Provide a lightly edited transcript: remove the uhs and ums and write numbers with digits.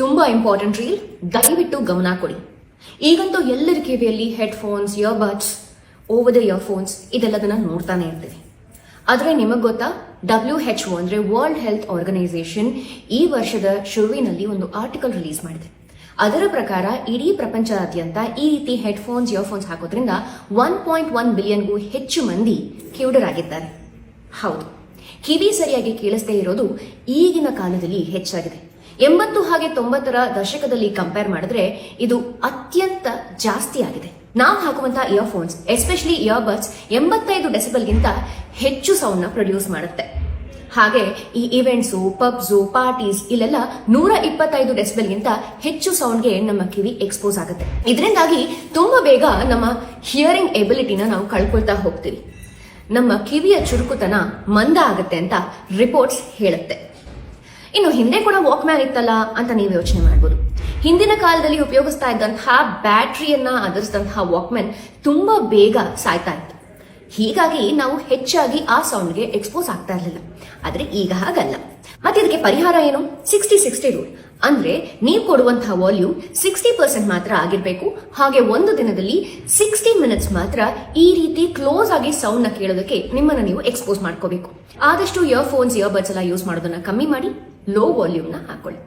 ತುಂಬಾ important reel, ದಯವಿಟ್ಟು ಗಮನ ಕೊಡಿ. ಈಗಂತೂ ಎಲ್ಲರ ಕಿವಿಯಲ್ಲಿ headphones, earbuds, over the earphones ಇದೆಲ್ಲದನ್ನ ನೋಡ್ತಾನೆ ಇರ್ತೀವಿ. ಆದ್ರೆ ನಿಮಗ್ ಗೊತ್ತಾ, WHO ಅಂದ್ರೆ ವರ್ಲ್ಡ್ ಹೆಲ್ತ್ ಆರ್ಗನೈಸೇಷನ್ ಈ ವರ್ಷದ ಶುರುವಿನಲ್ಲಿ ಒಂದು ಆರ್ಟಿಕಲ್ ರಿಲೀಸ್ ಮಾಡಿದೆ. ಅದರ ಪ್ರಕಾರ ಇಡೀ ಪ್ರಪಂಚದಾದ್ಯಂತ ಈ ರೀತಿ ಹೆಡ್ಫೋನ್ಸ್, ಇಯರ್ಫೋನ್ಸ್ ಹಾಕೋದ್ರಿಂದ 1.1 ಬಿಲಿಯನ್ಗೂ ಹೆಚ್ಚು ಮಂದಿ ಕಿವುಡರಾಗಿದ್ದಾರೆ. ಹೌದು, ಕಿವಿ ಸರಿಯಾಗಿ ಕೇಳಿಸದೇ ಇರೋದು ಈಗಿನ ಕಾಲದಲ್ಲಿ ಹೆಚ್ಚಾಗಿದೆ. 80 ಹಾಗೆ 90ರ ದಶಕದಲ್ಲಿ ಕಂಪೇರ್ ಮಾಡಿದ್ರೆ ಇದು ಅತ್ಯಂತ ಜಾಸ್ತಿ ಆಗಿದೆ. ನಾವು ಹಾಕುವಂತಹ ಇಯರ್ಫೋನ್ಸ್, ಎಸ್ಪೆಷಲಿ ಇಯರ್ಬಡ್ಸ್ 85 ಡೆಸಿಬಲ್ಗಿಂತ ಹೆಚ್ಚು ಸೌಂಡ್ ನ ಪ್ರೊಡ್ಯೂಸ್ ಮಾಡುತ್ತೆ. ಹಾಗೆ ಈ ಇವೆಂಟ್ಸು, ಪಬ್ಸು, ಪಾರ್ಟೀಸ್ ಇಲ್ಲೆಲ್ಲ 125 ಡೆಸಿಬಲ್ಗಿಂತ ಹೆಚ್ಚು ಸೌಂಡ್ಗೆ ನಮ್ಮ ಕಿವಿ ಎಕ್ಸ್ಪೋಸ್ ಆಗುತ್ತೆ. ಇದರಿಂದಾಗಿ ತುಂಬಾ ಬೇಗ ನಮ್ಮ ಹಿಯರಿಂಗ್ ಎಬಿಲಿಟಿನ ನಾವು ಕಳ್ಕೊಳ್ತಾ ಹೋಗ್ತೀವಿ. ನಮ್ಮ ಕಿವಿಯ ಚುರುಕುತನ ಮಂದ ಆಗುತ್ತೆ ಅಂತ ರಿಪೋರ್ಟ್ಸ್ ಹೇಳುತ್ತೆ. ಇನ್ನು ಹಿಂದೆ ಕೂಡ ವಾಕ್ಮ್ಯಾನ್ ಇತ್ತಲ್ಲ ಅಂತ ನೀವು ಯೋಚನೆ ಮಾಡಬಹುದು. ಹಿಂದಿನ ಕಾಲದಲ್ಲಿ ಉಪಯೋಗಿಸ್ತಾ ಇದ್ದಂತಹ ಬ್ಯಾಟ್ರಿಯನ್ನ ಆಧರಿಸಿದಂತಹ ವಾಕ್ಮ್ಯಾನ್ ತುಂಬಾ ಬೇಗ ಸಾಯ್ತಾ ಇತ್ತು. ಹೀಗಾಗಿ ನಾವು ಹೆಚ್ಚಾಗಿ ಆ ಸೌಂಡ್ಗೆ ಎಕ್ಸ್ಪೋಸ್ ಆಗ್ತಾ ಇರಲಿಲ್ಲ. ಆದ್ರೆ ಈಗ ಹಾಗಲ್ಲ. ಮತ್ತೆ ಇದಕ್ಕೆ ಪರಿಹಾರ ಏನು? 60-60 ರೂಲ್. ಅಂದ್ರೆ ನೀವು ಕೊಡುವಂತಹ ವಾಲ್ಯೂಮ್ 60% ಮಾತ್ರ ಆಗಿರ್ಬೇಕು. ಹಾಗೆ ಒಂದು ದಿನದಲ್ಲಿ 60 ಮಿನಿಟ್ಸ್ ಮಾತ್ರ ಈ ರೀತಿ ಕ್ಲೋಸ್ ಆಗಿ ಸೌಂಡ್ ನ ಕೇಳೋದಕ್ಕೆ ನಿಮ್ಮನ್ನ ನೀವು ಎಕ್ಸ್ಪೋಸ್ ಮಾಡ್ಕೋಬೇಕು. ಆದಷ್ಟು ಇಯರ್ಫೋನ್ಸ್, ಇಯರ್ಬಡ್ಸ್ ಎಲ್ಲ ಯೂಸ್ ಮಾಡೋದನ್ನ ಕಮ್ಮಿ ಮಾಡಿ ಲೋ ವಾಲ್ಯೂಮ್ ನ ಹಾಕೊಳ್ಳಿ.